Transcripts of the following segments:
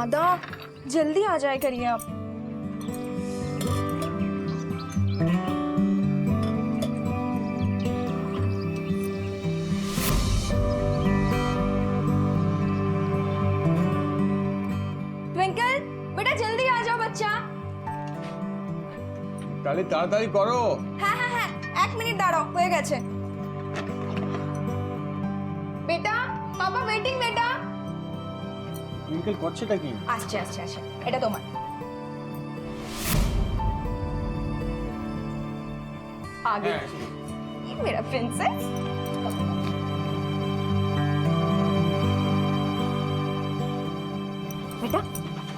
दादा जल्दी आ जाए करिए आप। ट्विंकल बेटा जल्दी आ जाओ बच्चा। তাহলে তাড়াতাড়ি করো। হ্যাঁ হ্যাঁ হ্যাঁ 1 মিনিট দাঁড়াও হয়ে গেছে। বেটা পাপা ওয়েটিং বেটা। টুইঙ্কেল করছেটা কি? আসছে আসছে আসছে এটা তোমার। आगे ये मेरा प्रिंसेस। बेटा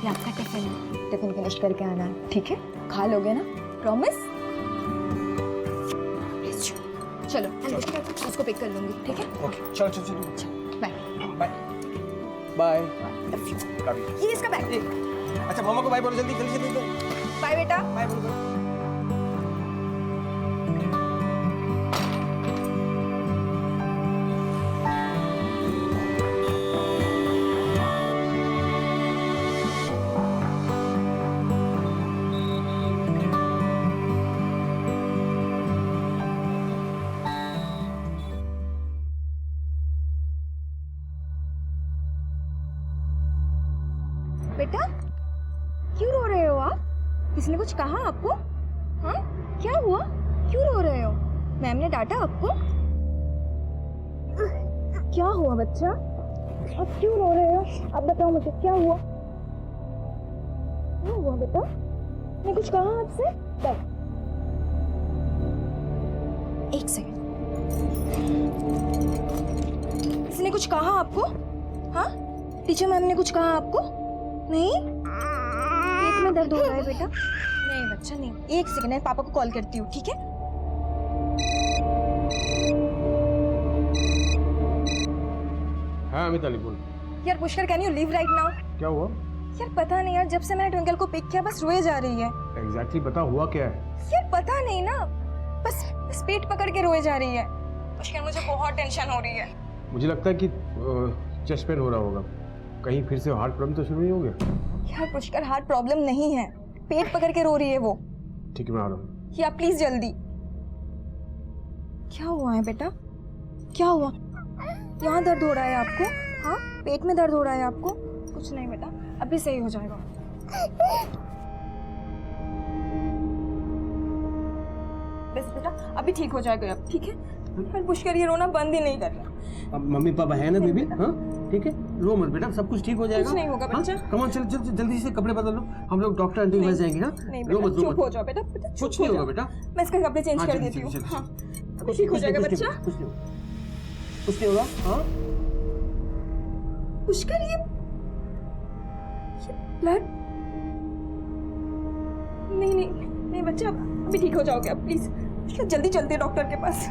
ये आपका टिफिन है, टिफिन फिनिश करके आना है, ठीक है? खा लोगे ना, प्रॉमिस? चलो उसको पिक कर लूंगी, ठीक है? ओके चलो चलो चलो बाय बाय बाय। ये इसका बैग। अच्छा मामा को बाय बोलो जल्दी जल्दी जल्दी। बाय बेटा। बाय बोलो। बेटा क्यों रो रहे हो आप? किसी ने कुछ कहा आपको? हाँ क्या हुआ? क्यों रो रहे हो? मैम ने डांटा आपको? क्या हुआ बच्चा? आप क्यों रो रहे हो? आप बताओ मुझे क्या हुआ? क्या हुआ बेटा? ने कुछ कहा आपसे? बैठ। 1 सेकंड। किसी ने कुछ कहा आपको? हाँ टीचर मैम ने कुछ कहा आपको? नहीं पेट में दर्द हो रहा है बेटा? नहीं बच्चा नहीं। 1 सेकंड मैं पापा को कॉल करती हूँ, ठीक है? हाँ अमिताली बोल। यार Pushkar can you leave right now? क्या हुआ? यार पता नहीं यार, जब से मैंने ट्विंकल को पिक किया बस रोए जा रही है। एग्जैक्टली बता हुआ क्या है? यार पता नहीं ना, बस पेट पकड़ के रोए जा रही है। पुष्कर मुझे बहुत टेंशन हो रही है। मुझे लगता है कि चेस्ट पेन हो रहा होगा। कहीं फिर से हार्ट प्रॉब्लम तो शुरू नहीं हो गया? यार पुष्कर हार्ट प्रॉब्लम नहीं है, पेट पकड़ के रो रही है वो। ठीक है मैं आ रहा हूँ। या प्लीज जल्दी। क्या हुआ है बेटा? क्या हुआ? यहाँ दर्द हो रहा है आपको? हाँ पेट में दर्द हो रहा है आपको? कुछ नहीं बेटा अभी सही हो जाएगा। बस बेटा अभी ठीक हो जाएगा अब, ठीक है? पर पुष्कर ये रोना बंद ही नहीं कर रहा। अब मम्मी पापा है ना बेबी? हाँ ठीक है रो मत बेटा, सब कुछ ठीक हो जाएगा। कुछ नहीं होगा बच्चा। कम ऑन चल चल जल्दी से कपड़े बदल लो, हम लोग डॉक्टर आंटी के पास जाएंगे। हाँ नहीं रो बेटा मत रो चुप मत। हो जाओ बेटा, बेटा चुप कुछ हो नहीं होगा जाओ। बेटा। मैं इसके कपड़े चेंज हाँ, कर जल्दी, देती हूँ। जल्दी, हाँ जल्दी। अभी ठीक हो जाएगा बच्चा। कुछ नहीं होगा। हाँ पुष्कर ये ब्लड नहीं नहीं नहीं बच्चा अभी ठीक हो जाओगे आप प्लीज। पुष्कर जल्दी चलते हैं डॉक्टर के पास।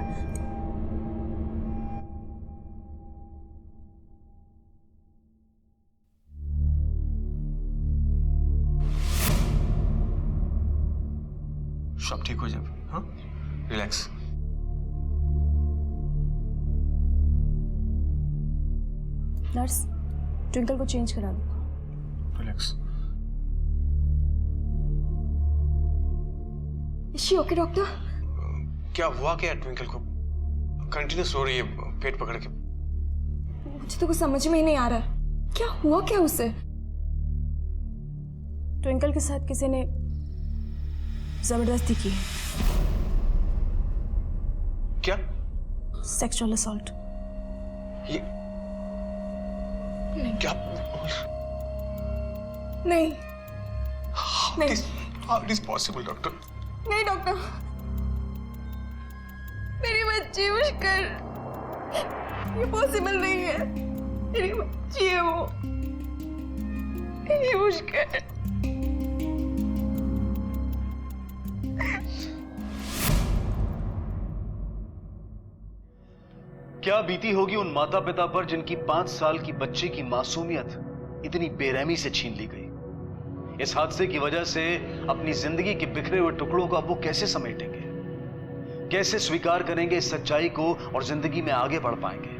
सब ठीक हो जाए। हाँ रिलैक्स। नर्स ट्विंकल को चेंज करा दो। Relax. Is she okay doctor? क्या हुआ क्या ट्विंकल को? कंटिन्यूस हो रही है पेट पकड़ के। मुझे तो कुछ समझ में ही नहीं आ रहा है, क्या हुआ क्या उसे? ट्विंकल के साथ किसी ने जबरदस्ती की है। क्या? Sexual assault. ये क्या? नहीं नहीं How it is possible, doctor? नहीं डॉक्टर, मेरी बच्ची मुश्किल, ये पॉसिबल नहीं है। मेरी बच्ची है वो, मेरी मुश्किल। क्या बीती होगी उन माता पिता पर जिनकी 5 साल की बच्चे की मासूमियत इतनी बेरहमी से छीन ली गई। इस हादसे की वजह से अपनी जिंदगी के बिखरे हुए टुकड़ों को अब वो कैसे समेटेंगे, कैसे स्वीकार करेंगे इस सच्चाई को और जिंदगी में आगे बढ़ पाएंगे?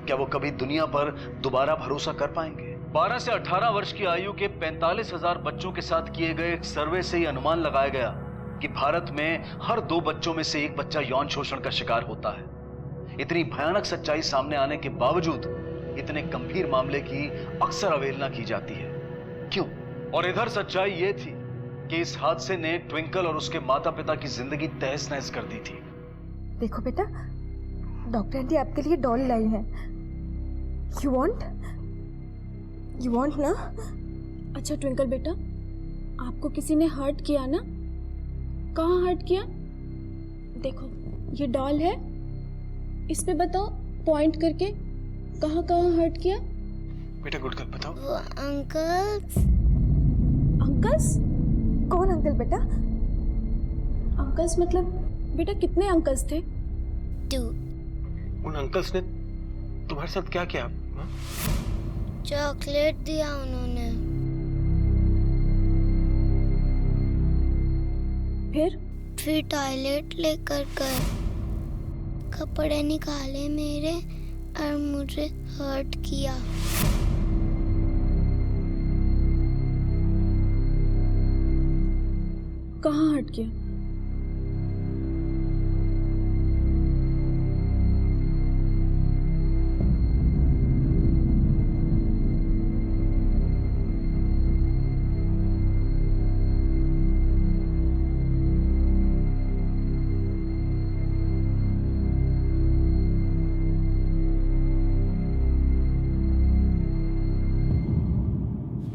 क्या वो कभी दुनिया पर दोबारा भरोसा कर पाएंगे? 12 से 18 वर्ष की आयु के 45,000 बच्चों के साथ किए गए एक सर्वे से यह अनुमान लगाया गया कि भारत में हर 2 बच्चों में से एक बच्चा यौन शोषण का शिकार होता है। इतनी भयानक सच्चाई सामने आने के बावजूद इतने गंभीर मामले की अक्सर अवहेलना की जाती है। क्यों? और इधर सच्चाई यह थी कि इस हादसे ने ट्विंकल और उसके माता पिता की जिंदगी तहस नहस कर दी थी। देखो बेटा, डॉक्टर आंटी आपके लिए डॉल लाई है। यू वांट ना? अच्छा ट्विंकल बेटा, आपको किसी ने हर्ट किया ना? कहाँ हर्ट किया? देखो ये डॉल है, इस पे बताओ पॉइंट करके कहाँ कहाँ हर्ट किया। बेटा गुड गर्ल बताओ। वो अंकल्स। अंकल्स? कौन अंकल बेटा? अंकल्स मतलब बेटा कितने अंकल्स थे? 2। उन अंकल्स ने तुम्हारे साथ क्या किया? हाँ? चॉकलेट दिया उन्होंने। फिर टॉयलेट लेकर गए, कपड़े निकाले मेरे और मुझे हर्ट किया। कहाँ हर्ट किया?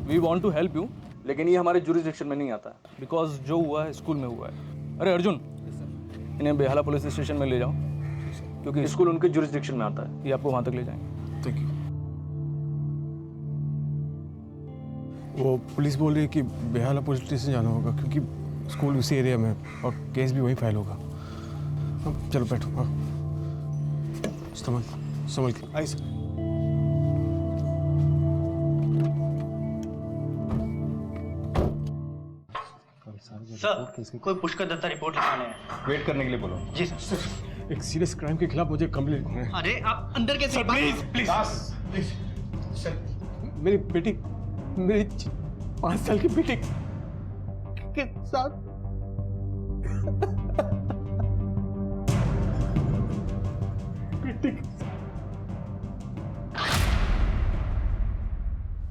We want to help you, लेकिन ये हमारे जुरिस्डिक्शन में नहीं आता है, बिकॉज जो हुआ है स्कूल में हुआ है। अरे अर्जुन, इन्हें बेहाला पुलिस स्टेशन में ले जाओ, क्योंकि स्कूल उनके जुरिस्डिक्शन में आता है। ये आपको वहाँ तक ले जाएंगे। Thank you. वो पुलिस बोल रही है कि बेहाला पुलिस स्टेशन जाना होगा क्योंकि स्कूल उसी एरिया में है और केस भी वहीं फाइल होगा। चलो बैठो। हाँ समझ के आई सर। सर, कोई पुष्कर दत्ता रिपोर्ट लिखाने है। वेट करने के लिए बोलो। जी सर। एक सीरियस क्राइम के खिलाफ मुझे कंप्लेंट करना है। अरे आप अंदर कैसे? प्लीज प्लीज प्लीज सर, मेरी बेटी, मेरी 5 साल की बेटी के साथ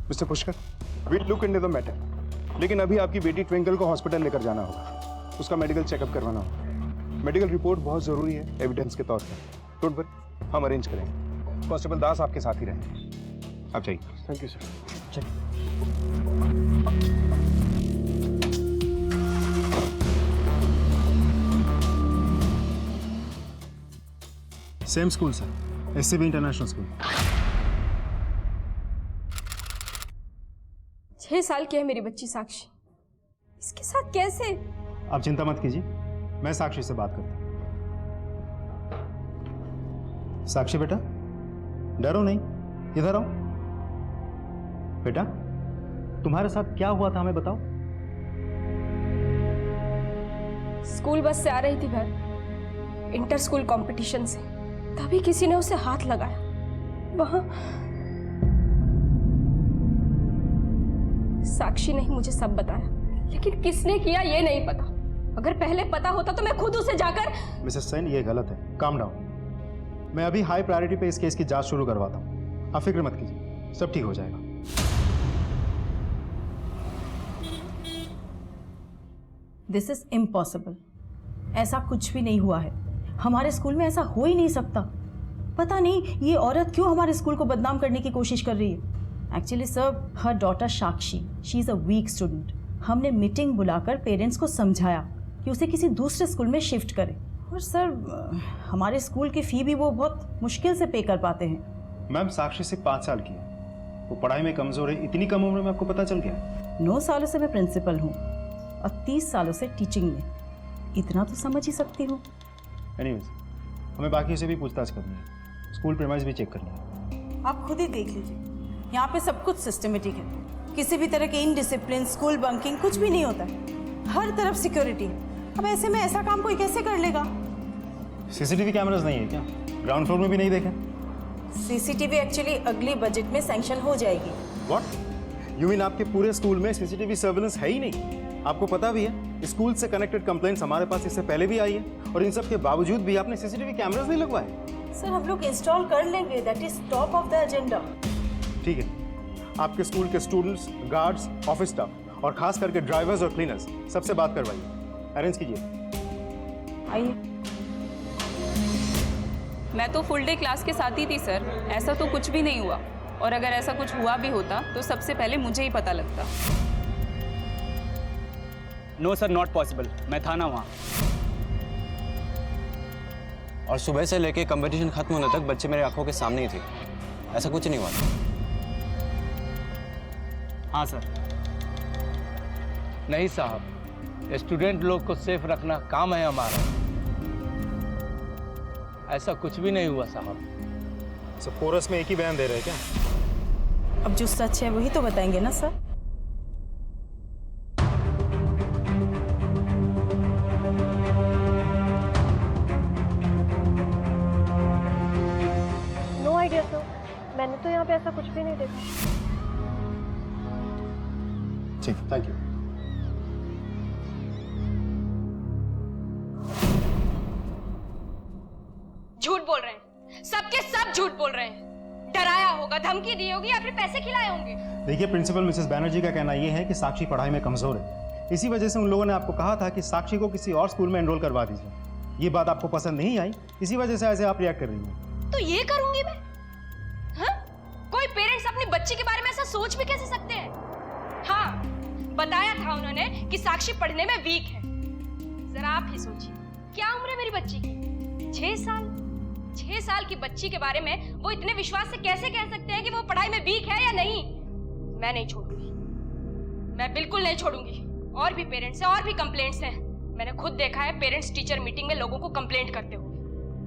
mister Pushkar, we'll look into the matter, लेकिन अभी आपकी बेटी ट्विंकल को हॉस्पिटल लेकर जाना होगा, उसका मेडिकल चेकअप करवाना होगा। मेडिकल रिपोर्ट बहुत जरूरी है एविडेंस के तौर पर। डोंट वरी, हम अरेंज करेंगे। कांस्टेबल दास आपके साथ ही रहेंगे। आप चाहिए। Thank you sir. Same school sir, SCB international school. 6 साल की है मेरी बच्ची साक्षी, इसके साथ कैसे? आप चिंता मत कीजिए, मैं साक्षी से बात करता हूँ। साक्षी बेटा, डरो नहीं, इधर आओ। बेटा, तुम्हारे साथ क्या हुआ था हमें बताओ। स्कूल बस से आ रही थी घर, इंटर स्कूल कंपटीशन से, तभी किसी ने उसे हाथ लगाया। वहां साक्षी ने ही मुझे सब बताया, लेकिन किसने किया ये नहीं पता। अगर पहले पता होता तो मैं खुद उसे जाकर। मिसेस सेन, ये गलत है, काम डाउन। मैं अभी हाई प्रायोरिटी पे इस केस की जांच शुरू करवाता हूँ, आप फिक्र मत कीजिए, सब ठीक हो जाएगा। दिस इज इम्पॉसिबल, ऐसा कुछ भी नहीं हुआ है। हमारे स्कूल में ऐसा हो ही नहीं सकता। पता नहीं ये औरत क्यों हमारे स्कूल को बदनाम करने की कोशिश कर रही है। Actually sir, her daughter Sakshi, she is a weak student. हमने मीटिंग बुलाकर पेरेंट्स को समझाया कि उसे किसी दूसरे स्कूल में शिफ्ट करें। और सर, हमारे स्कूल की फ़ी भी वो बहुत मुश्किल से पे कर पाते हैं। मैम, साक्षी सिर्फ 5 साल की है, वो पढ़ाई में कमज़ोर है। इतनी कम उम्र में आपको पता चल गया? 9 सालों से मैं प्रिंसिपल हूँ और 30 सालों से टीचिंग में, इतना तो समझ ही सकती हूँ। एनीवेज, हमें बाकी से भी पूछताछ करनी है, स्कूल प्रीमाइस भी चेक करनी है। आप खुद ही देख लीजिए, यहाँ पे सब कुछ सिस्टमेटिक है। किसी भी तरह के इनडिसिप्लिन, स्कूल बंकिंग कुछ भी नहीं होता है। हर तरफ सिक्योरिटी है। अब ऐसे में ऐसा काम कोई कैसे कर लेगा? सीसीटीवी कैमरास नहीं है क्या? ग्राउंड फ्लोर में भी नहीं देखे? सीसीटीवी एक्चुअली अगली बजट में सैंक्शन हो जाएगी। व्हाट यू मीन आपके पूरे स्कूल में सीसीटीवी सर्विलेंस है ही नहीं? आपको पता भी है स्कूल से कनेक्टेड कंप्लेंट्स हमारे पास इससे पहले भी आई है और इन सब के बावजूद भी आपने सीसीटीवी कैमरास नहीं लगवाए। सर हम लोग इंस्टॉल कर लेंगे, that is top of the agenda. ठीक है, आपके स्कूल के स्टूडेंट्स, गार्ड्स, ऑफिस स्टाफ और खास करके ड्राइवर्स और क्लीनर्स सबसे बात करवाइए, अरेंज कीजिए। आइए। मैं तो फुल डे क्लास के साथ ही थी सर, ऐसा तो कुछ भी नहीं हुआ, और अगर ऐसा कुछ हुआ भी होता तो सबसे पहले मुझे ही पता लगता। No sir, not possible. मैं था ना वहाँ। और सुबह से लेके कंपटीशन खत्म होने तक बच्चे मेरे आंखों के सामने ही थे, ऐसा कुछ नहीं हुआ। हाँ सर। नहीं साहब, स्टूडेंट लोग को सेफ रखना काम है हमारा, ऐसा कुछ भी नहीं हुआ साहब। सब कोरस में एक ही बयान दे रहे हैं क्या? अब जो सच है वही तो बताएंगे ना सर। नो आइडिया सर, मैंने तो यहाँ पे ऐसा कुछ भी नहीं देखा। ठीक, थैंक यू। झूठ बोल रहे हैं, सबके सब झूठ बोल रहे हैं। डराया होगा, धमकी दी होगी या फिर पैसे खिलाए होंगे। देखिए प्रिंसिपल मिसेस बैनर्जी का कहना यह है कि साक्षी पढ़ाई में कमजोर है, इसी वजह से उन लोगों ने आपको कहा था कि साक्षी को किसी और स्कूल में एनरोल करवा दीजिए। ये बात आपको पसंद नहीं आई, इसी वजह से ऐसे आप रिएक्ट कर रही हैं। तो ये करूंगी मैं? हाँ? कोई पेरेंट्स अपनी बच्ची के बारे में ऐसा सोच भी कैसे सकते हैं? हाँ, बताया था उन्होंने कि साक्षी पढ़ने में वीक है। जरा आप ही सोचिए, क्या उम्र है मेरी बच्ची की? 6 साल। 6 साल की बच्ची के बारे में वो इतने विश्वास से कैसे कह सकते हैं कि वो पढ़ाई में वीक है या नहीं? मैं नहीं छोड़ूंगी, मैं बिल्कुल नहीं छोड़ूंगी। और भी पेरेंट्स हैं, और भी कंप्लेंट्स हैं। मैंने खुद देखा है पेरेंट्स टीचर मीटिंग में लोगों को कंप्लेंट करते हुए।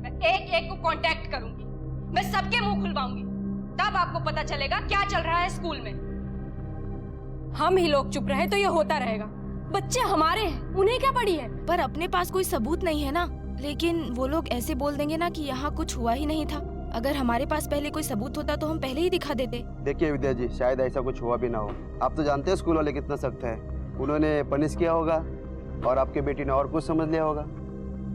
मैं एक एक को कांटेक्ट करूंगी, मैं सबके मुंह खुलवाऊंगी, तब आपको पता चलेगा क्या चल रहा है स्कूल में। हम ही लोग चुप रहे तो ये होता रहेगा। बच्चे हमारे हैं, उन्हें क्या पड़ी है? पर अपने पास कोई सबूत नहीं है ना, लेकिन वो लोग ऐसे बोल देंगे ना कि यहाँ कुछ हुआ ही नहीं था। अगर हमारे पास पहले कोई सबूत होता तो हम पहले ही दिखा देते। देखिए विद्या जी, शायद ऐसा कुछ हुआ भी ना हो। आप तो जानते हैं स्कूल वाले कितना सख्त है, उन्होंने पनिश किया होगा और आपकी बेटी ने और कुछ समझ लिया होगा।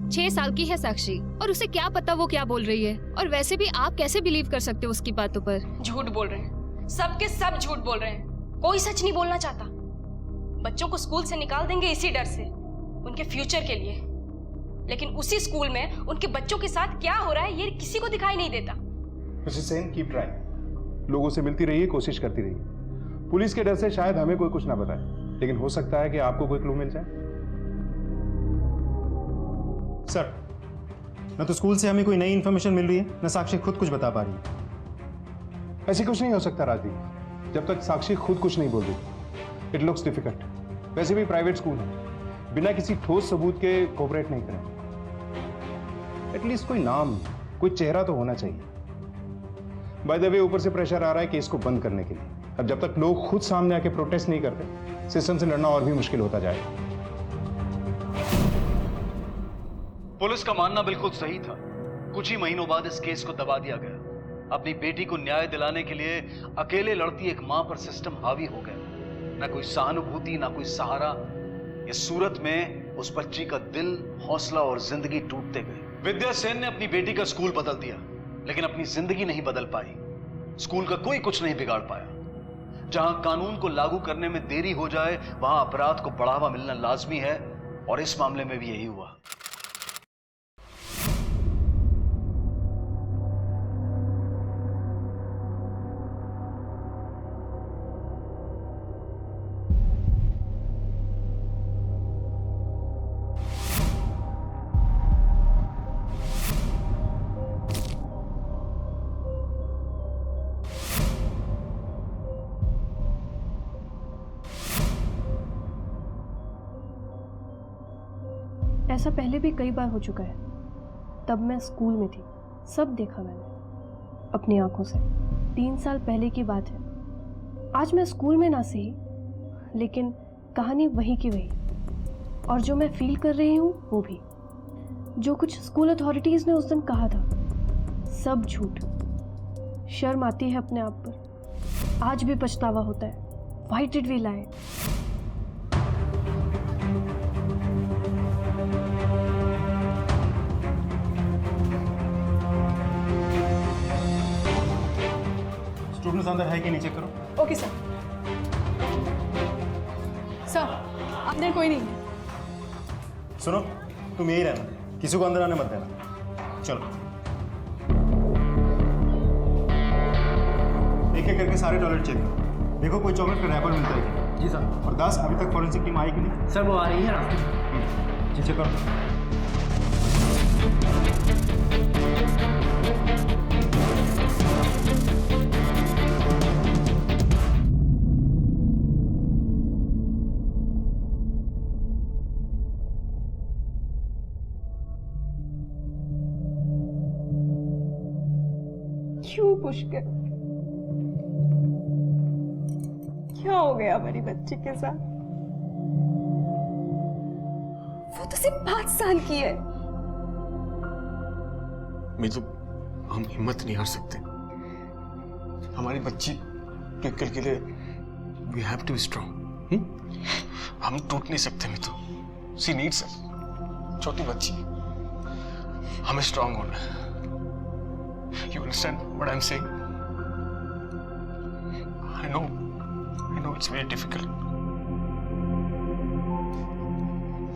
6 साल की है साक्षी, और उसे क्या पता वो क्या बोल रही है। और वैसे भी आप कैसे बिलीव कर सकते हो उसकी बातों पर? झूठ बोल रहे हैं, सबके सब झूठ बोल रहे हैं। कोई सच नहीं बोलना चाहता। बच्चों को स्कूल से निकाल देंगे इसी डर से, उनके फ्यूचर के लिए। लेकिन उसी स्कूल में उनके बच्चों के साथ क्या हो रहा है ये किसी को दिखाई नहीं देता। मिसेस सेन, कीप ट्राइंग, लोगों से मिलती रहिए, कोशिश करती रहिए। पुलिस के डर से शायद हमें कोई कुछ ना बताए, लेकिन हो सकता है कि आपको कोई क्लू मिल जाए। सर, न तो स्कूल से हमें कोई नई इंफॉर्मेशन मिल रही है, न साक्षी खुद कुछ बता पा रही है। ऐसे कुछ नहीं हो सकता राजदीप, जब तक साक्षी खुद कुछ नहीं बोल रही। It looks difficult. वैसे भी प्राइवेट स्कूल है, बिना किसी ठोस सबूत के कोऑपरेट नहीं करें। एटलीस्ट कोई नाम, कोई चेहरा तो होना चाहिए। बाय द वे, ऊपर से प्रेशर आ रहा है केस को बंद करने के लिए। अब जब तक लोग खुद सामने आके प्रोटेस्ट नहीं करते, सिस्टम से लड़ना और भी मुश्किल होता जाएगा। पुलिस का मानना बिल्कुल सही था। कुछ ही महीनों बाद इस केस को दबा दिया गया। अपनी बेटी को न्याय दिलाने के लिए अकेले लड़ती एक मां पर सिस्टम हावी हो गया। ना कोई सहानुभूति, ना कोई सहारा। इस सूरत में उस बच्ची का दिल, हौसला और जिंदगी टूटते गए। विद्या सेन ने अपनी बेटी का स्कूल बदल दिया, लेकिन अपनी जिंदगी नहीं बदल पाई। स्कूल का कोई कुछ नहीं बिगाड़ पाया। जहां कानून को लागू करने में देरी हो जाए, वहां अपराध को बढ़ावा मिलना लाजमी है, और इस मामले में भी यही हुआ। ऐसा पहले भी कई बार हो चुका है। तब मैं स्कूल में थी, सब देखा मैंने अपनी आंखों से। 3 साल पहले की बात है। आज मैं स्कूल में ना सही, लेकिन कहानी वही की वही, और जो मैं फील कर रही हूँ वो भी। जो कुछ स्कूल अथॉरिटीज़ ने उस दिन कहा था, सब झूठ। शर्म आती है अपने आप पर। आज भी पछतावा होता है। Why did we lie? Students अंदर है कि नहीं चेक करो। Okay sir. सर अंदर कोई नहीं है। सुनो, तुम यही रहना, किसी को अंदर आने मत देना। चलो, एक एक करके सारे टॉयलेट चेक करो। देखो कोई चॉकलेट का रैपर मिलता है क्या? जी सर। और 10 अभी तक फॉरेंसिक टीम आई कि नहीं? सर वो आ रही है रास्ते में। जी चेक करो। क्यों पुष्कर, क्या हो गया हमारी बच्ची के साथ? वो तो सिर्फ 5 साल की है। मैं तो हम हिम्मत नहीं हार सकते। हमारी बच्ची ट्विंकल के लिए we have to be strong. हम टूट नहीं सकते। मैं तो सी नीड्स छोटी बच्ची, हमें स्ट्रांग होना है। You understand what I'm saying? I know it's very difficult.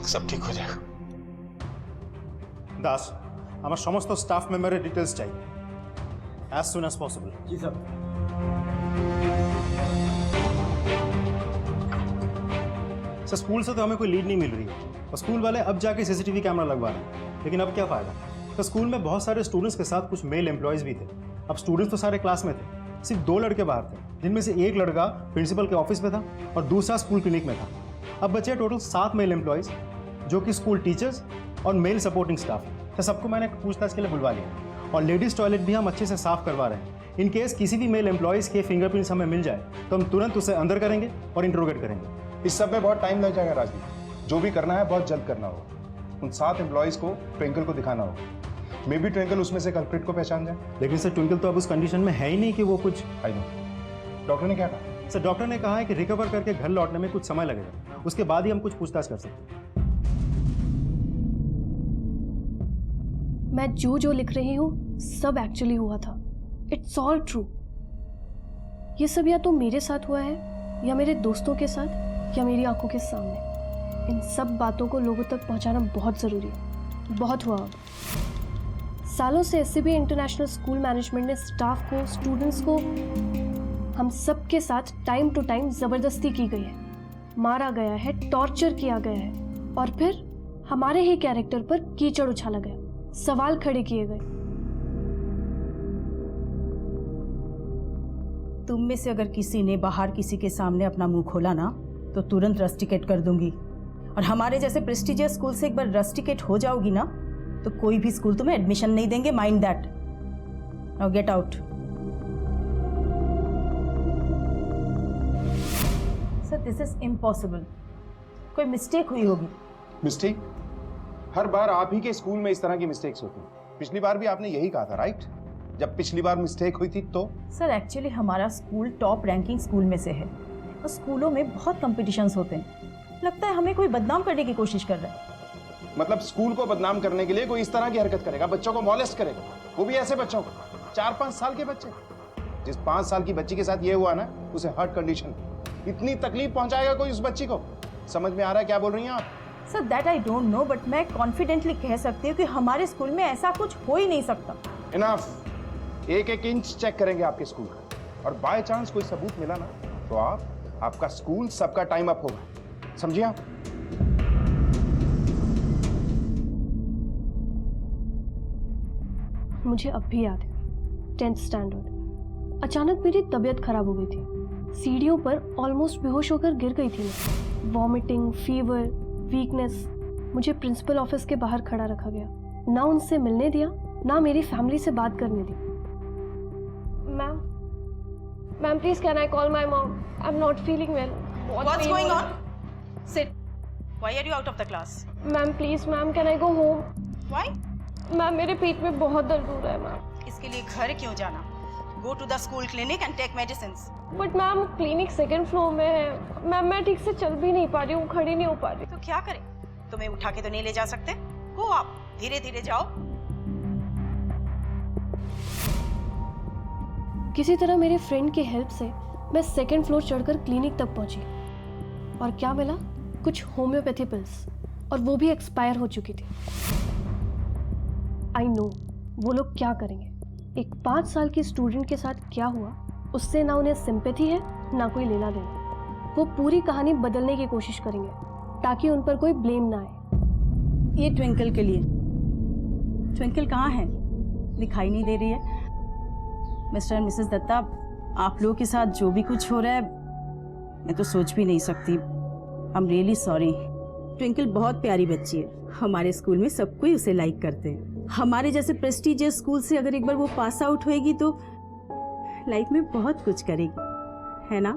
सब ठीक हो जाएगा। दास, আমার সমস্ত স্টাফ মেম্বারের ডিটেলস চাই as soon as possible। जी सर। सर स्कूल से तो हमें कोई लीड नहीं मिल रही है और स्कूल वाले अब जाके सीसीटीवी कैमरा लगवा रहे हैं, लेकिन अब क्या फायदा? तो स्कूल में बहुत सारे स्टूडेंट्स के साथ कुछ मेल एम्प्लॉयज भी थे। अब स्टूडेंट्स तो सारे क्लास में थे, सिर्फ 2 लड़के बाहर थे, जिनमें से एक लड़का प्रिंसिपल के ऑफिस में था और दूसरा स्कूल क्लिनिक में था। अब बचे टोटल 7 मेल एम्प्लॉयज, जो कि स्कूल टीचर्स और मेल सपोर्टिंग स्टाफ। तो सबको मैंने पूछताछ के लिए बुलवा लिया और लेडीज टॉयलेट भी हम अच्छे से साफ करवा रहे हैं। इन केस किसी भी मेल एम्प्लॉयज के फिंगरप्रिंट्स हमें मिल जाए तो हम तुरंत उसे अंदर करेंगे और इंट्रोगेट करेंगे। इस सब में बहुत टाइम लग जाएगा राजदीप, जो भी करना है बहुत जल्द करना होगा। उन 7 एम्प्लॉयज को ट्विंकल को दिखाना होगा। मे बी ट्विंकल उसमें से कल्प्रिट को पहचान जाए। लेकिन सर ट्विंकल तो अब उस कंडीशन में है ही नहीं कि वो कुछ। I know. डॉक्टर ने क्या कहा? सर डॉक्टर ने कहा है कि रिकवर करके घर लौटने में कुछ समय लगेगा, उसके बाद ही हम कुछ पूछताछ कर सकते हैं। मैं जो लिख रही हूँ सब एक्चुअली हुआ था। It's all true. ये सब या तो मेरे साथ हुआ है या मेरे दोस्तों के साथ या मेरी आंखों के सामने। इन सब बातों को लोगों तक पहुंचाना बहुत ज़रूरी है। बहुत हुआ। सालों से एससीबी इंटरनेशनल स्कूल मैनेजमेंट ने स्टाफ को, स्टूडेंट्स को, हम सब के साथ टाइम टू टाइम ज़बरदस्ती की गई है, मारा गया है, टॉर्चर किया गया है और फिर हमारे ही कैरेक्टर पर कीचड़ उछाला गया, सवाल खड़े किए गए। तुम में से अगर किसी ने बाहर किसी के सामने अपना मुंह खोला ना तो तुरंत रस्टिकेट कर दूंगी। और हमारे जैसे प्रेस्टिजियस स्कूल से एक बार रस्टिकेट हो जाओगी ना तो कोई भी स्कूल तुम्हें एडमिशन नहीं देंगे। Mind that. Now get out. Sir this is impossible. कोई मिस्टेक हुई होगी। मिस्टेक? हर बार आप ही के स्कूल में इस तरह की मिस्टेक्स होती हैं। पिछली बार भी आपने यही कहा था, राइट? जब पिछली बार मिस्टेक हुई थी तो? सर एक्चुअली हमारा स्कूल टॉप रैंकिंग स्कूल में से है और स्कूलों में बहुत कॉम्पिटिशन्स होते हैं। लगता है हमें कोई बदनाम करने की कोशिश कर रहा है। मतलब स्कूल को बदनाम करने के लिए कोई इस तरह की हरकत करेगा, बच्चों को मॉलेस्ट करेगा, वो भी ऐसे बच्चों को, 4-5 साल के बच्चे। जिस 5 साल की बच्ची के साथ ये हुआ ना, उसे हार्ट कंडीशन, इतनी तकलीफ पहुंचाएगा कोई उस बच्ची को? समझ में आ रहा है क्या बोल रही हैं आप? Sir that I don't know, but मैं कॉन्फिडेंटली कह सकती हूँ कि हमारे स्कूल में ऐसा कुछ हो ही नहीं सकता। इनफ। 1-1 इंच चेक करेंगे आपके स्कूल का, और बाय चांस कोई सबूत मिला ना तो आपका स्कूल सबका टाइम अप होगा, समझिए आप? मुझे अब भी याद है 10th स्टैंडर्ड। अचानक मेरी तबीयत खराब हो गई थी। सीढ़ियों पर ऑलमोस्ट बेहोश होकर गिर गई थी मैं। Vomiting, fever, weakness. मुझे प्रिंसिपल ऑफिस के बाहर खड़ा रखा गया। ना उनसे मिलने दिया, ना मेरी फैमिली से बात करने दी। Ma'am please can I call my mom? I am not feeling well. What's going on? Sit. Why are you out of the class? Ma'am please ma'am can I go home? Why? Ma'am मेरे पेट में बहुत दर्द हो रहा है ma'am. इसके लिए घर क्यों जाना? Go to the school clinic and take medicines. But ma'am clinic second floor में है। मैम मैं ठीक से चल भी नहीं पा रही हूँ, खड़ी नहीं हो पा रही। तो क्या करें? तुम्हें उठा के तो नहीं ले जा सकते। गो आप, धीरे धीरे जाओ। किसी तरह मेरे फ्रेंड की हेल्प से मैं सेकंड फ्लोर चढ़कर क्लिनिक तक पहुंची और क्या मिला? कुछ होम्योपैथी पिल्स, और वो भी एक्सपायर हो चुकी थी। आई नो वो लोग क्या करेंगे। एक 5 साल की स्टूडेंट के साथ क्या हुआ उससे ना उन्हें सिंपैथी है ना कोई लेना देना। वो पूरी कहानी बदलने की कोशिश करेंगे ताकि उन पर कोई ब्लेम ना आए। ये ट्विंकल के लिए। ट्विंकल कहाँ है? दिखाई नहीं दे रही है। मिस्टर एंड मिसेस दत्ता, आप लोगों के साथ जो भी कुछ हो रहा है मैं तो सोच भी नहीं सकती। I am really sorry. Twinkle बहुत प्यारी बच्ची है। हमारे स्कूल में सब कोई उसे लाइक करते हैं। हमारे जैसे प्रेस्टीजियस स्कूल से अगर एक बार वो पास आउट होएगी तो लाइफ में बहुत कुछ करेगी, है ना?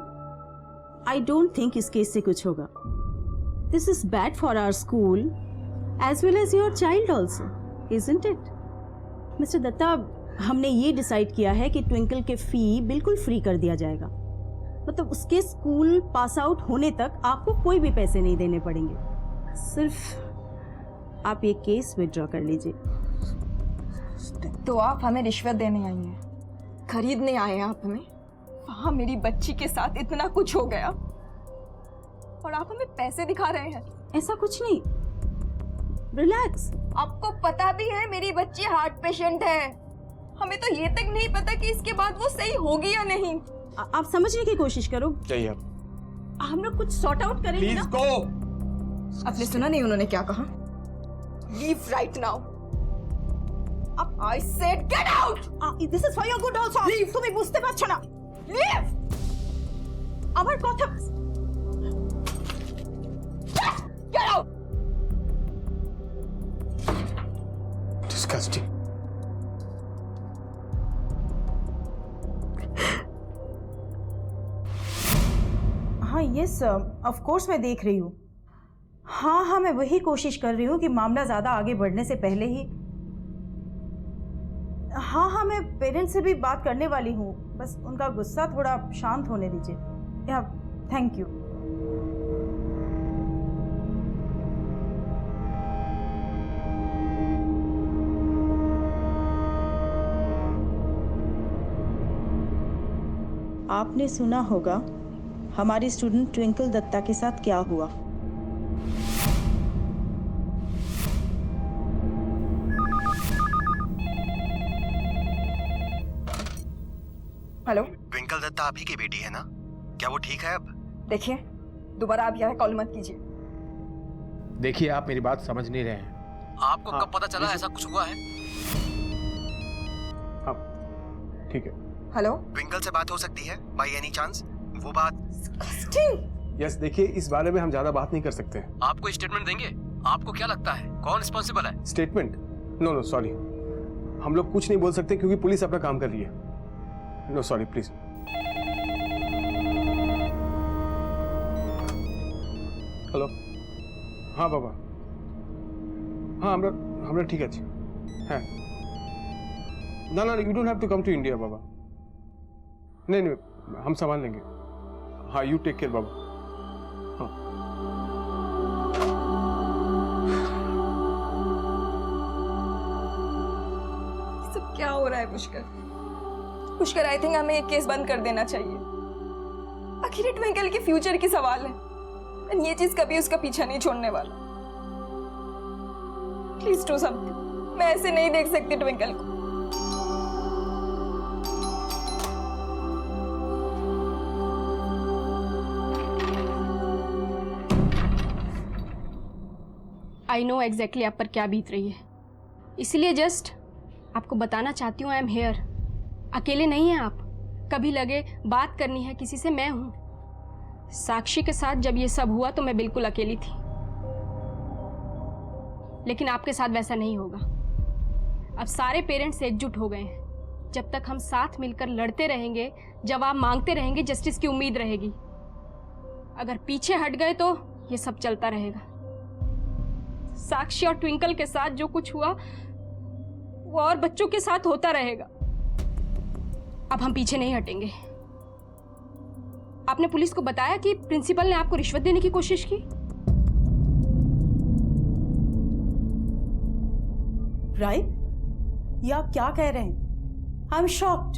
आई डोंट थिंक इस केस से कुछ होगा। This is bad for our school as well as your child also, isn't it? Mister Datta, हमने ये डिसाइड किया है कि ट्विंकल के फी बिल्कुल फ्री कर दिया जाएगा। मतलब उसके स्कूल पास आउट होने तक आपको कोई भी पैसे नहीं देने पड़ेंगे। सिर्फ आप ये केस विड्रॉ कर लीजिए। तो आप हमें रिश्वत देने आई हैं, खरीदने आए हैं आप हमें? वहां मेरी बच्ची के साथ इतना कुछ हो गया और आप हमें पैसे दिखा रहे हैं? ऐसा कुछ नहीं, रिलैक्स। आपको पता भी है मेरी बच्ची हार्ट पेशेंट है। हमें तो ये तक नहीं पता कि इसके बाद वो सही होगी या नहीं। आप समझने की कोशिश करो। चाहिए आप। हम लोग कुछ सॉर्ट आउट करेंगे ना। गो। आपने सुना नहीं उन्होंने क्या कहा? Leave right now. I said get out! This is for your good also. Leave. তুমি বুঝতে পারছো না? Leave! আমার কথা। Get out! Disgusting. हाँ यस ऑफ कोर्स मैं देख रही हूँ। हाँ मैं वही कोशिश कर रही हूँ कि मामला ज़्यादा आगे बढ़ने से पहले ही। हाँ मैं पेरेंट्स से भी बात करने वाली हूँ, बस उनका गुस्सा थोड़ा शांत होने दीजिए। या थैंक यू। आपने सुना होगा हमारी स्टूडेंट ट्विंकल दत्ता के साथ क्या हुआ। हेलो, ट्विंकल दत्ता आप ही की बेटी है ना? क्या वो ठीक है अब? देखिए दोबारा आप यहाँ कॉल मत कीजिए। देखिए आप मेरी बात समझ नहीं रहे हैं। आपको कब पता चला ऐसा कुछ हुआ है? हाँ ठीक है। हेलो, ट्विंकल से बात हो सकती है बाय एनी चांस? वो बात यस देखिए इस बारे में हम ज्यादा बात नहीं कर सकते। आपको स्टेटमेंट देंगे? आपको क्या लगता है कौन रिस्पॉन्सिबल है? स्टेटमेंट? नो सॉरी, हम लोग कुछ नहीं बोल सकते क्योंकि पुलिस अपना काम कर रही है। No sorry please. हेलो, हाँ बाबा, हाँ हमरा ठीक আছে। হ্যাঁ ना you don't have to come to India बाबा। नहीं हम संभाल लेंगे। हाँ यू टेक केयर बाबा। हाँ सब क्या हो रहा है पुष्कर? आई थिंक हमें ये केस बंद कर देना चाहिए। आखिर ये ट्विंकल के फ्यूचर की सवाल है और ये चीज कभी उसका पीछा नहीं छोड़ने वाला। Please do something. मैं ऐसे नहीं देख सकती ट्विंकल को। आई नो एग्जैक्टली आप पर क्या बीत रही है, इसलिए जस्ट आपको बताना चाहती हूँ आई एम हेयर। अकेले नहीं हैं आप। कभी लगे बात करनी है किसी से, मैं हूँ। साक्षी के साथ जब ये सब हुआ तो मैं बिल्कुल अकेली थी, लेकिन आपके साथ वैसा नहीं होगा। अब सारे पेरेंट्स एकजुट हो गए हैं। जब तक हम साथ मिलकर लड़ते रहेंगे, जवाब मांगते रहेंगे, जस्टिस की उम्मीद रहेगी। अगर पीछे हट गए तो ये सब चलता रहेगा। साक्षी और ट्विंकल के साथ जो कुछ हुआ वो और बच्चों के साथ होता रहेगा। अब हम पीछे नहीं हटेंगे। आपने पुलिस को बताया कि प्रिंसिपल ने आपको रिश्वत देने की कोशिश की? राइट, ये आप क्या कह रहे हैं? I am shocked.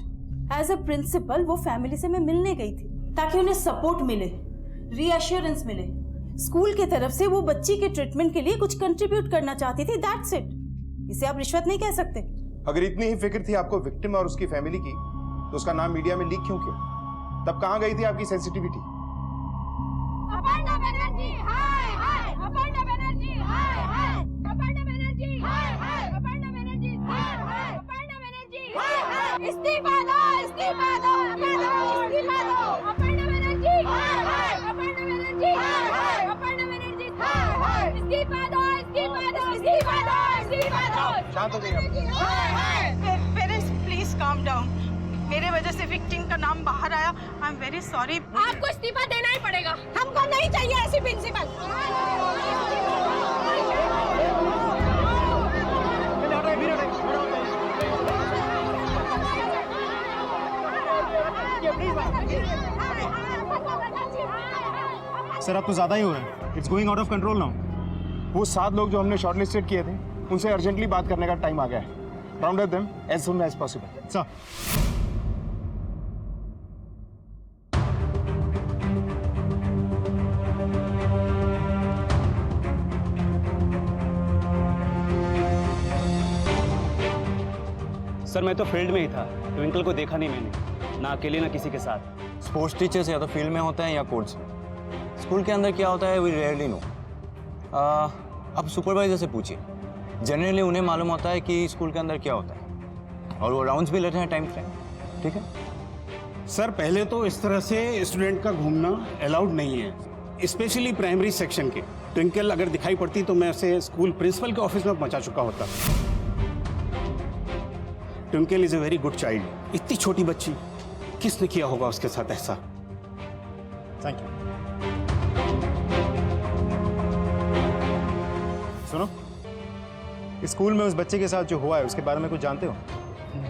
As a principal वो फैमिली से मैं मिलने गई थी ताकि उन्हें सपोर्ट मिले, रीअश्योरेंस मिले। स्कूल की तरफ से वो बच्ची के ट्रीटमेंट के लिए कुछ कंट्रीब्यूट करना चाहती थी, दैट्स इट। इसे आप रिश्वत नहीं कह सकते। अगर इतनी ही फिक्र थी आपको विक्टिम और उसकी फैमिली की, तो उसका नाम मीडिया में लीक क्यों किया? तब कहां गई थी आपकी सेंसिटिविटी? अपर्णा बनर्जी हाय हाय, अपर्णा बनर्जी हाय हाय, अपर्णा बनर्जी हाय हाय, अपर्णा बनर्जी हाय हाय, अपर्णा बनर्जी हाय हाय, इस्तीफा दो, इस्तीफा दो, इस्तीफा दो, अपर्णा बनर्जी हाय हाय, अपर्णा बनर्जी हाय हाय, अपर्णा बनर्जी हाय हाय, इस्तीफा दो, इस्तीफा दो, इस्तीफा दो, इस्तीफा दो। शांत हो जाइए। Parents please calm down. मेरे वजह से विक्टिम का नाम बाहर आया। I am very sorry. आपको इस्तीफा देना ही पड़ेगा। हमको नहीं चाहिए ऐसी प्रिंसिपल। सर अब तो ज्यादा ही हो रहा है। It's going out of control now. वो 7 लोग जो हमने शॉर्टलिस्टेड किए थे, उनसे अर्जेंटली बात करने का टाइम आ गया है। Round up them as soon as possible. Sir sir मैं तो फील्ड में ही था, ट्विंकल को देखा नहीं मैंने, ना अकेले ना किसी के साथ। स्पोर्ट्स टीचर्स या तो फील्ड में होते हैं या कोर्ट्स में। स्कूल के अंदर क्या होता है वी रेयरली नो। अब सुपरवाइजर से पूछिए, जनरली उन्हें मालूम होता है कि स्कूल के अंदर क्या होता है और वो राउंड्स भी लेते हैं टाइम फ्रेम। ठीक है सर, पहले तो इस तरह से स्टूडेंट का घूमना अलाउड नहीं है, स्पेशली प्राइमरी सेक्शन के। ट्विंकल अगर दिखाई पड़ती तो मैं उसे स्कूल प्रिंसिपल के ऑफिस में पहुंचा चुका होता। Twinkle is a very good child. इतनी छोटी बच्ची, किसने किया होगा उसके साथ ऐसा? Thank you. सुनो, स्कूल में उस बच्चे के साथ जो हुआ है उसके बारे में कुछ जानते हो?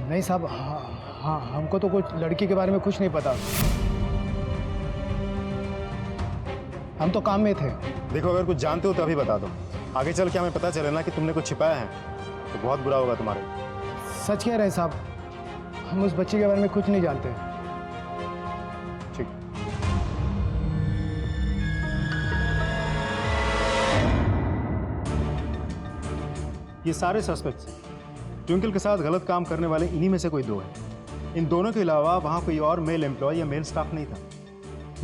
नहीं साहब, हाँ हमको तो कुछ लड़की के बारे में कुछ नहीं पता। हम तो काम में थे। देखो, अगर कुछ जानते हो तो अभी बता दो। आगे चल के हमें पता चले ना कि तुमने कुछ छिपाया है तो बहुत बुरा होगा तुम्हारे। सच कह रहे हैं साहब, हम उस बच्चे के बारे में कुछ नहीं जानते। ठीक। ये सारे सस्पेक्ट्स ट्विंकल के साथ गलत काम करने वाले इन्हीं में से कोई 2 हैं। इन दोनों के अलावा वहां कोई और मेल एम्प्लॉय या मेल स्टाफ नहीं था।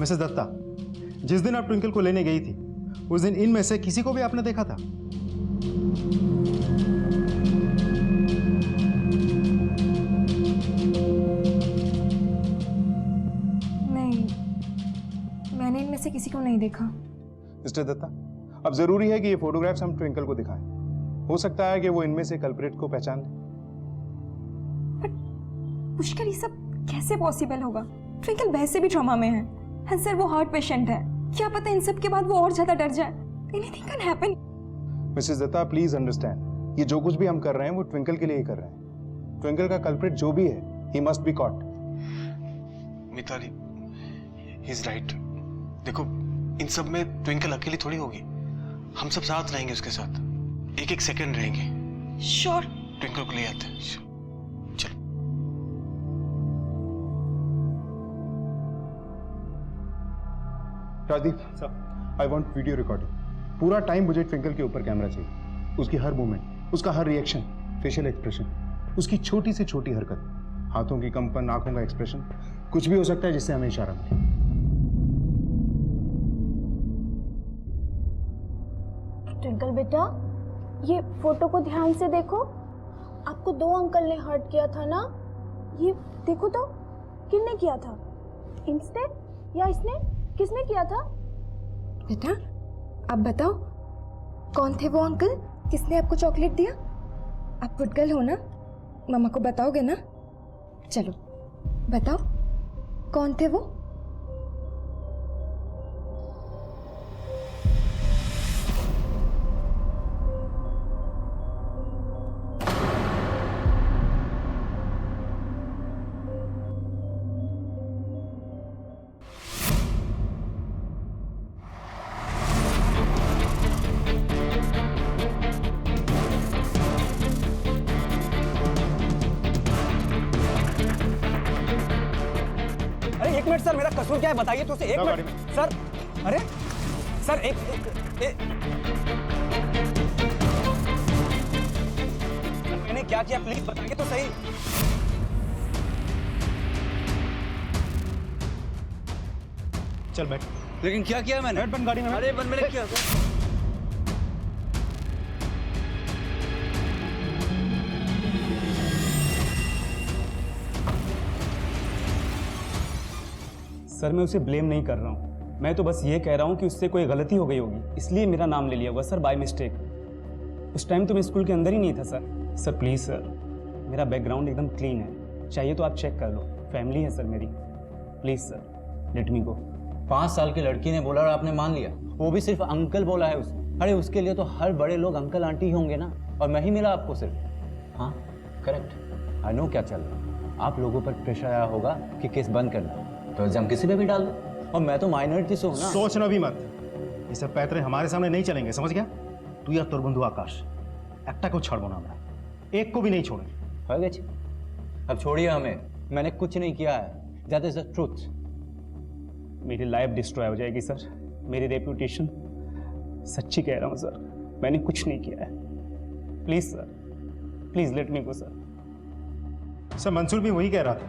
मिसेस दत्ता, जिस दिन आप ट्विंकल को लेने गई थी उस दिन इनमें से किसी को भी आपने देखा था? नहीं, मैंने इनमें से किसी को नहीं देखा। मिस्टर दत्ता, अब जरूरी है कि ये फोटोग्राफ्स हम ट्विंकल को दिखाएं। हो सकता है कि वो इनमें से कल्प्रिट को पहचान ले। पुष्कर, ये सब कैसे पॉसिबल होगा? ट्विंकल वैसे भी ट्रॉमा में है एंड सर वो हार्ट पेशेंट है। क्या पता इन सब के बाद वो और ज्यादा डर जाए। Anything can happen. Missus Datta, please understand, ये जो कुछ भी हम कर रहे हैं वो ट्विंकल के लिए ही कर रहे हैं। ट्विंकल का कल्प्रिट जो भी है, he must be caught. Mitali, he is right. देखो, इन सब में ट्विंकल अकेली थोड़ी होगी। हम सब साथ रहेंगे उसके साथ, एक सेकंड रहेंगे। श्योर। ट्विंकल को ले आते हैं। चलो। Rajdeep, I want video recording. पूरा टाइम मुझे ट्विंकल के ऊपर कैमरा चाहिए। उसकी हर मूवमेंट, उसका हर रिएक्शन, फेशियल एक्सप्रेशन, उसकी छोटी से छोटी हरकत, हाथों की कंपन, आंखों का एक्सप्रेशन, कुछ भी हो सकता है जिससे हमें इशारा मिले। ट्विंकल बेटा, ये फोटो को ध्यान से देखो। आपको 2 अंकल ने हर्ट किया था ना? ये देखो तो, किसने किया था? इसने या इसने? किसने किया था? बेटा, आप बताओ, कौन थे वो अंकल? किसने आपको चॉकलेट दिया? आप गुड गर्ल हो ना? मम्मा को बताओगे ना? चलो बताओ, कौन थे वो? मिनट सर, मेरा कसूर क्या है बताइए तो उसे। एक मिनट सर। अरे सर एक मैंने क्या किया प्लीज बताइए तो सही। चल बैठ। लेकिन क्या किया मैंने? बैठ गाड़ी में। अरे मैंने क्या सर मैं उसे ब्लेम नहीं कर रहा हूँ, मैं तो बस ये कह रहा हूँ कि उससे कोई गलती हो गई होगी इसलिए मेरा नाम ले लिया होगा सर, बाय मिस्टेक। उस टाइम तो मैं स्कूल के अंदर ही नहीं था सर। सर प्लीज़ सर, मेरा बैकग्राउंड एकदम क्लीन है, चाहिए तो आप चेक कर लो, फैमिली है सर मेरी, प्लीज़ सर लेट मी गो। 5 साल की लड़की ने बोला और आपने मान लिया, वो भी सिर्फ अंकल बोला है उसने। अरे उसके लिए तो हर बड़े लोग अंकल आंटी ही होंगे ना, और मैं ही मिला आपको सिर्फ। हाँ करेक्ट, आई नो क्या चल रहा। आप लोगों पर प्रेशर आया होगा कि केस बंद करना, तो एग्जाम किसी पे भी डाल दो, और मैं तो माइनॉरिटी से हूँ ना। सोचना भी मत, ये सब पैतरे हमारे सामने नहीं चलेंगे, समझ गया? तू या तोर बंधु आकाश একটা को छोड़ो ना, আমরা एक को भी नहीं छोड़ेंगे। हो गया, अब छोड़िए हमें, मैंने कुछ नहीं किया है, दैट इज द ट्रूथ। मेरी लाइफ डिस्ट्रॉय हो जाएगी सर, मेरी रेपुटेशन। सच्ची कह रहा हूँ सर, मैंने कुछ नहीं किया है, please sir, please let me go sir. Sir Mansoor भी वही कह रहा था,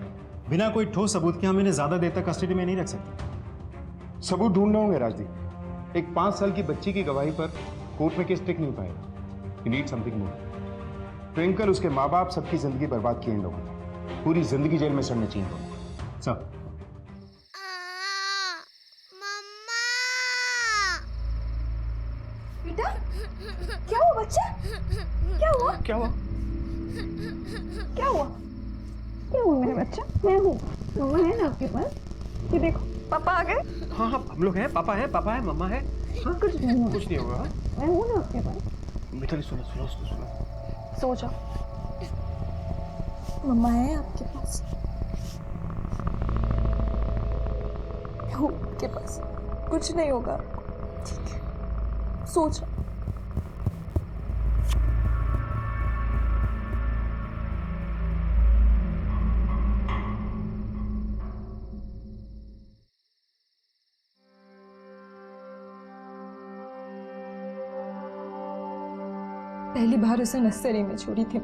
बिना कोई ठोस सबूत के हम इन्हें ज्यादा देर तक कस्टडी में नहीं रख सकते। सबूत ढूंढने होंगे राजदीप। एक 5 साल की बच्ची की गवाही पर कोर्ट में केस टिक नहीं पाएगा। You need something more. Twinkle, उसके माँ बाप, सबकी जिंदगी बर्बाद किए इन लोगों ने, पूरी जिंदगी जेल में सड़ने चाहिए लोग। सर बेटा क्या हुआ बच्चा? क्या हुआ? क्या हुआ? क्या हुआ? क्या हुआ मेरे बच्चा? मैं हूँ, मम्मा है ना आपके पास? ये देखो पापा आ गए। हाँ हाँ हम लोग हैं, पापा है, मम्मा है। हाँ कुछ नहीं हुआ, कुछ नहीं होगा। मैं हूँ ना आपके पास। मिताली सुनो सुनो सुनो सुनो। सो जाओ, मम्मा है आपके पास, मैं हूँ आपके पास, कुछ नहीं होगा, ठीक है? सो जाओ। पहली बार उसे नर्सरी में छोड़ी थी,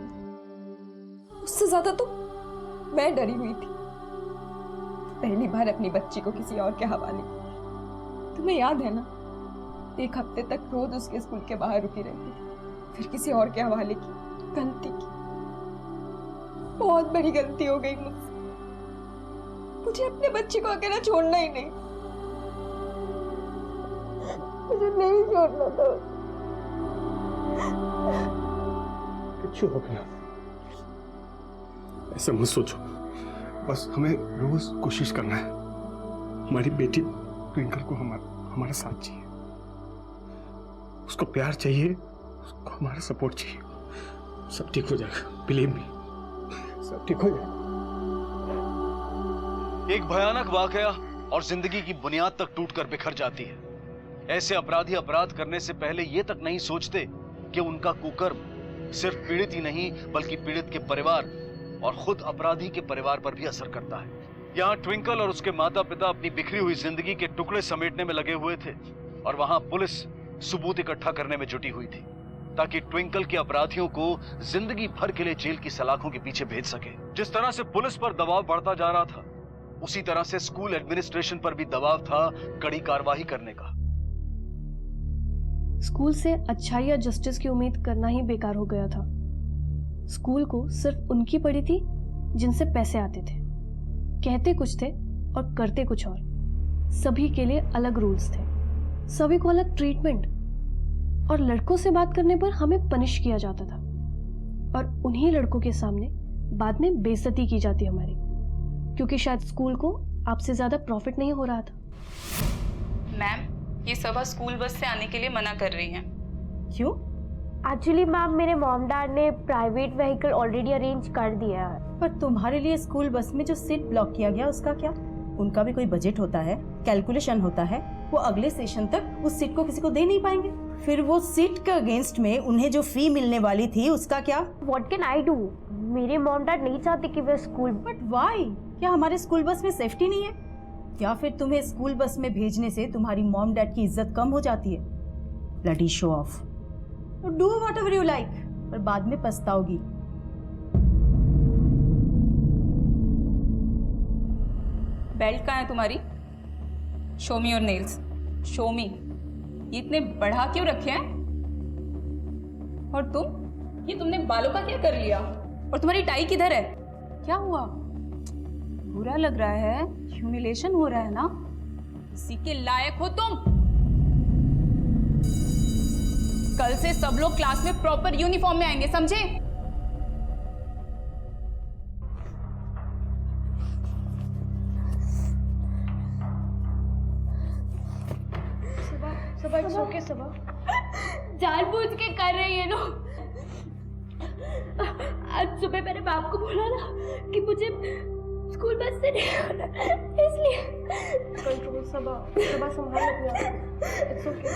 उससे ज्यादा तो मैं डरी हुई थी। पहली बार अपनी बच्ची को किसी और के हवाले की। तुम्हें याद है ना, 1 हफ्ते तक रोज उसके स्कूल के बाहर रुकी रहती थी, फिर किसी और के हवाले की। गलती की, बहुत बड़ी गलती हो गई मुझसे। मुझे अपने बच्ची को अकेला छोड़ना ही नहीं, मुझे नहीं छोड़ना था। कुछ हो गया, ऐसा मत सोचो, बस हमें रोज कोशिश करना है। हमारी बेटी ट्विंकल को हमारा साथ चाहिए, उसको प्यार चाहिए, उसको हमारा सपोर्ट चाहिए। सब ठीक हो जाएगा, बिलीव मी, सब ठीक हो जाएगा। एक भयानक वाकया और जिंदगी की बुनियाद तक टूटकर बिखर जाती है। ऐसे अपराधी अपराध करने से पहले यह तक नहीं सोचते कि उनका कुकर्म सिर्फ पीड़ित ही नहीं बल्कि पीड़ित के परिवार और खुद अपराधी के परिवार पर भी असर करता है। यहाँ ट्विंकल और उसके माता पिता अपनी बिखरी हुई जिंदगी के टुकड़े समेटने में लगे हुए थे, और वहां पुलिस सबूत इकट्ठा करने में जुटी हुई थी ताकि ट्विंकल के अपराधियों को जिंदगी भर के लिए जेल की सलाखों के पीछे भेज सके। जिस तरह से पुलिस पर दबाव बढ़ता जा रहा था, उसी तरह से स्कूल एडमिनिस्ट्रेशन पर भी दबाव था कड़ी कार्रवाई करने का। स्कूल से अच्छाई या जस्टिस की उम्मीद करना ही बेकार हो गया था। स्कूल को सिर्फ उनकी पड़ी थी जिनसे पैसे आते थे, कहते कुछ थे और करते कुछ और। सभी के लिए अलग रूल्स थे, सभी को अलग ट्रीटमेंट, और लड़कों से बात करने पर हमें पनिश किया जाता था, और उन्हीं लड़कों के सामने बाद में बेइज्जती की जाती हमारी, क्योंकि शायद स्कूल को आपसे ज्यादा प्रॉफिट नहीं हो रहा था। मैम, ये सभा स्कूल बस से आने के लिए मना कर रही हैं। क्यों? एक्चुअली मैम, मेरे मॉम डैड ने प्राइवेट व्हीकल ऑलरेडी अरेंज कर दिया है। पर तुम्हारे लिए स्कूल बस में जो सीट ब्लॉक किया गया उसका क्या? उनका भी कोई बजट होता है, कैलकुलेशन होता है, वो अगले सेशन तक उस सीट को किसी को दे नहीं पाएंगे। फिर वो सीट के अगेंस्ट में उन्हें जो फी मिलने वाली थी उसका क्या? What can I do? मेरे मॉम डैड नहीं चाहते कि वे स्कूल। But why? क्या हमारे स्कूल बस में सेफ्टी नहीं है? या फिर तुम्हें स्कूल बस में भेजने से तुम्हारी मॉम डैड की इज्जत कम हो जाती है? Bloody show off. Do what ever you like, पर बाद में पछताओगी। बेल्ट कहाँ है तुम्हारी? Show me your nails, show मी। ये इतने बढ़ा क्यों रखे हैं? और तुम, ये तुमने बालों का क्या कर लिया? और तुम्हारी टाई किधर है? क्या हुआ? बुरा लग रहा है, ह्यूमिलेशन हो रहा है ना? इसी के लायक हो तुम। कल से सब लोग क्लास में प्रॉपर यूनिफॉर्म में आएंगे, समझे? जानबूझ के कर रही है लोग। आज सुबह मैंने बाप को बोला ना कि मुझे स्कूल बस से नहीं आना, इसलिए कंट्रोल। सबा संभाल अपने आप। It's okay.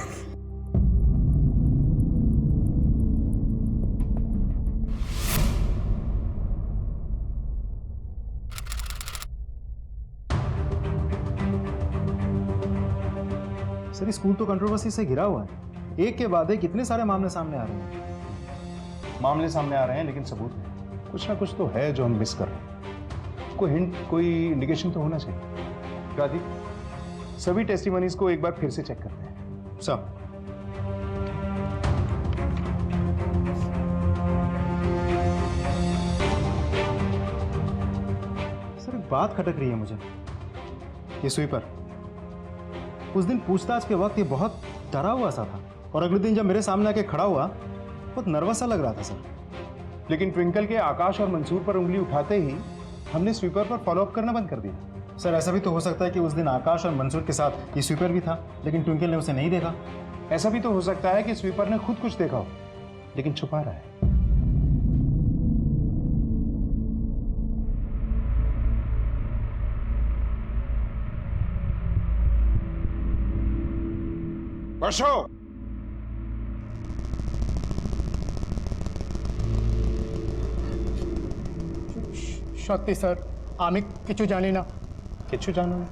सर स्कूल तो कंट्रोवर्सी से घिरा हुआ है। एक के बाद एक कितने सारे मामले सामने आ रहे हैं। मामले सामने आ रहे हैं लेकिन सबूत नहीं। कुछ ना कुछ तो है जो हम मिस कर रहे हैं। कोई हिंट, कोई इंडिकेशन तो होना चाहिए। राजीव, सभी टेस्टिमनीज को एक बार फिर से चेक करते हैं। सर एक बात खटक रही है मुझे। ये स्वीपर उस दिन पूछताछ के वक्त ये बहुत डरा हुआ सा था, और अगले दिन जब मेरे सामने आके खड़ा हुआ बहुत नर्वस सा लग रहा था सर। लेकिन ट्विंकल के आकाश और मंसूर पर उंगली उठाते ही हमने स्वीपर पर फॉलोअप करना बंद कर दिया। सर ऐसा भी तो हो सकता है कि उस दिन आकाश और मंसूर के साथ ये स्वीपर भी था, लेकिन ट्विंकल ने उसे नहीं देखा। ऐसा भी तो हो सकता है कि स्वीपर ने खुद कुछ देखा हो लेकिन छुपा रहा है। বসো। সত্যি স্যার, আমি কিছু জানি না। কিছু জানো না?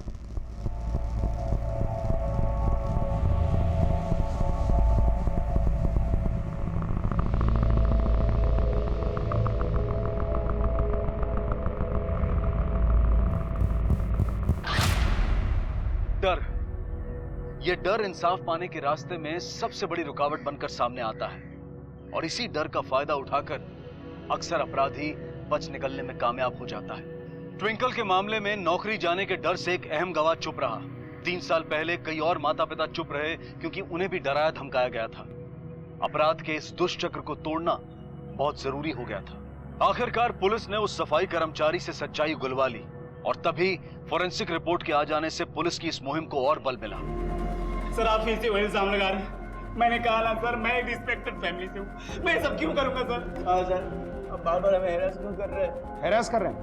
डर, ये डर इंसाफ पाने के रास्ते में सबसे बड़ी रुकावट बनकर सामने आता है, और इसी डर का फायदा उठाकर अक्सर अपराधी बच निकलने में कामयाब हो जाता है। ट्विंकल के मामले में नौकरी जाने के डर से एक अहम गवाह चुप रहा। 3 साल पहले कई और माता पिता चुप रहे क्योंकि उन्हें भी डराया धमकाया गया था। अपराध के इस दुष्चक्र को तोड़ना बहुत जरूरी हो गया था। आखिरकार पुलिस ने उस सफाई कर्मचारी से सच्चाई उगलवा ली, और तभी फोरेंसिक रिपोर्ट के आ जाने से पुलिस की इस मुहिम को और बल मिला। सर आप फिर से वही इल्जाम लगा रहे हैं। मैंने कहा ना सर, मैं एक रिस्पेक्टेड फैमिली से हूँ, मैं सब क्यों करूंगा सर? हाँ सर, अब बार-बार हमें हैरास क्यों कर रहे हैं? हैरास कर रहे हैं?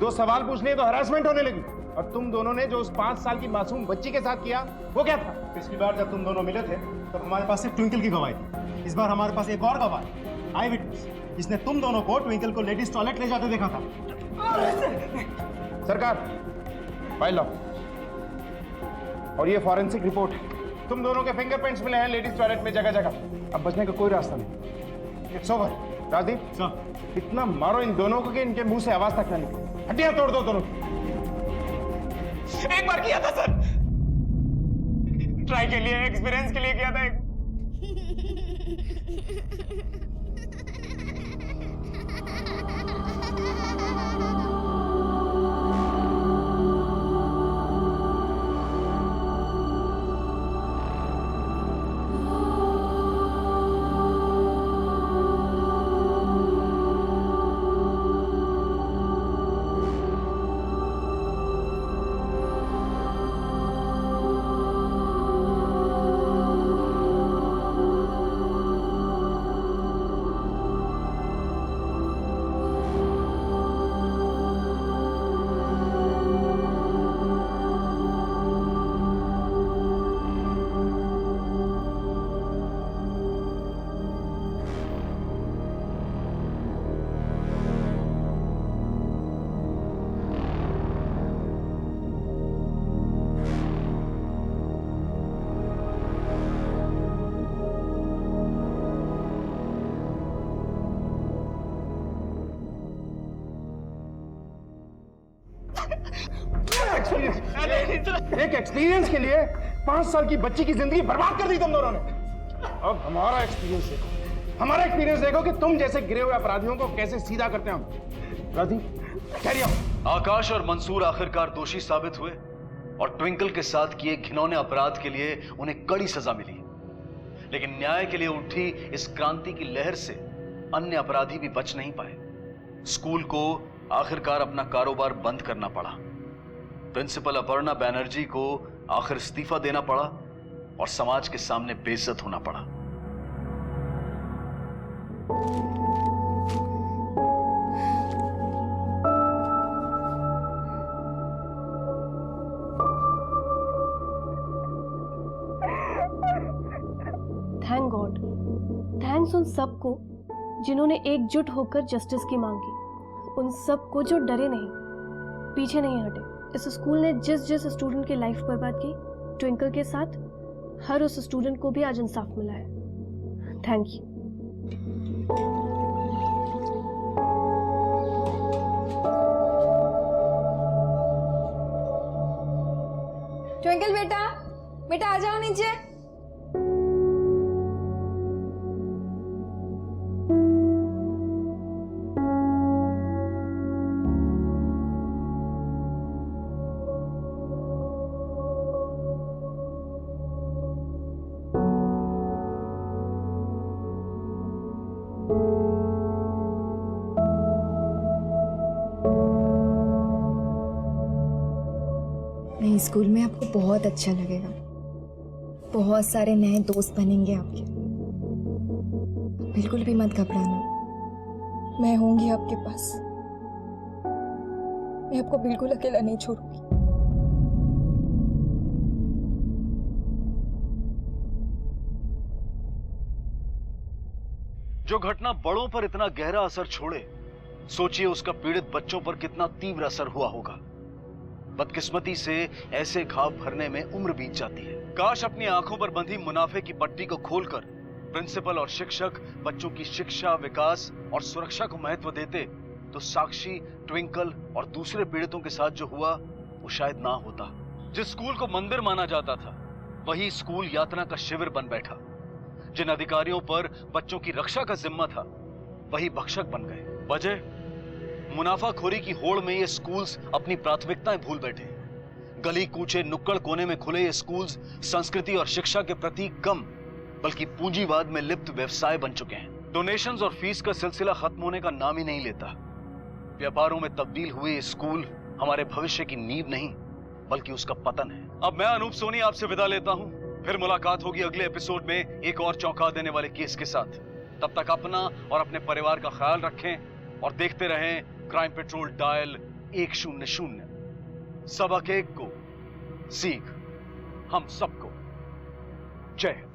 2 सवाल पूछ लिए तो हरासमेंट होने लगी। और तुम दोनों ने जो उस 5 साल की मासूम बच्ची के साथ किया वो क्या था? पिछली बार जब तुम दोनों मिले थे तब हमारे पास सिर्फ ट्विंकल की गवाही थी। इस बार हमारे पास एक और गवाह है, आई विटनेस, जिसने तुम दोनों को ट्विंकल को लेडीज टॉयलेट ले जाते देखा था। सरकार, फाइल लाओ। और ये फॉरेंसिक रिपोर्ट है। तुम दोनों के फिंगरप्रिंट्स मिले हैं लेडीज टॉयलेट में जगह जगह। अब बचने का कोई रास्ता नहीं। It's over. राजदीप सर, इतना मारो इन दोनों को कि इनके मुंह से आवाज तक ना निकले। हड्डियां तोड़ दो दोनों। एक बार किया था सर, ट्राई के लिए, एक्सपीरियंस के लिए किया था। एक एक्सपीरियंस के लिए 5 साल की बच्ची की जिंदगी बर्बाद कर दी तुम दोनों ने। अब हमारा एक्सपीरियंस देखो, हमारा एक्सपीरियंस देखो कि तुम जैसे गिरे हुए अपराधियों को कैसे सीधा करते हैं हम। राधी, कैरी ऑन। आकाश और मंसूर आखिरकार दोषी साबित हुए और ट्विंकल के साथ किए घिनौने अपराध के लिए उन्हें कड़ी सजा मिली। लेकिन न्याय के लिए उठी इस क्रांति की लहर से अन्य अपराधी भी बच नहीं पाए। स्कूल को आखिरकार अपना कारोबार बंद करना पड़ा। प्रिंसिपल अपर्णा बैनर्जी को आखिर इस्तीफा देना पड़ा और समाज के सामने बेइज्जत होना पड़ा। थैंक गॉड, थैंक्स उन सबको जिन्होंने एकजुट होकर जस्टिस की मांग की, उन सबको जो डरे नहीं, पीछे नहीं हटे। इस स्कूल ने जिस जिस स्टूडेंट की लाइफ बर्बाद की, ट्विंकल के साथ हर उस स्टूडेंट को भी आज इंसाफ मिला है। Thank you. ट्विंकल बेटा, बेटा आ जाओ नीचे। नहीं, स्कूल में आपको बहुत अच्छा लगेगा। बहुत सारे नए दोस्त बनेंगे आपके। बिल्कुल भी मत घबराना। मैं होंगी आपके पास। मैं आपको बिल्कुल अकेला नहीं छोड़ूंगी। जो घटना बड़ों पर इतना गहरा असर छोड़े, सोचिए उसका पीड़ित बच्चों पर कितना तीव्र असर हुआ होगा। बदकिस्मती से ऐसे घाव भरने में उम्र बीत जाती है। काश अपनी आंखों पर बंधी मुनाफे की पट्टी को खोलकर प्रिंसिपल और शिक्षक बच्चों की शिक्षा, विकास और सुरक्षा को महत्व देते तो साक्षी, ट्विंकल और दूसरे पीड़ितों के साथ जो हुआ वो शायद ना होता। जिस स्कूल को मंदिर माना जाता था, वही स्कूल यातना का शिविर बन बैठा। जिन अधिकारियों पर बच्चों की रक्षा का जिम्मा था, वही भक्षक बन गए। वजह मुनाफाखोरी की होड़ में ये स्कूल्स अपनी प्राथमिकताएं भूल बैठे। गली कूचे, नुक्कड़ कोने में खुले ये स्कूल्स संस्कृति और शिक्षा के प्रति कम बल्कि पूंजीवाद में लिप्त व्यवसाय बन चुके हैं। डोनेशंस और फीस का सिलसिला खत्म होने का नाम ही नहीं लेता। व्यापारों में तब्दील हुए ये स्कूल हमारे भविष्य की नींव नहीं बल्कि उसका पतन है। अब मैं अनूप सोनी आपसे विदा लेता हूं। फिर मुलाकात होगी अगले एपिसोड में एक और चौंका देने वाले केस के साथ। तब तक अपना और अपने परिवार का ख्याल रखें और देखते रहें क्राइम पेट्रोल डायल 100। सबक एक को सीख हम सबको। जय हिंद।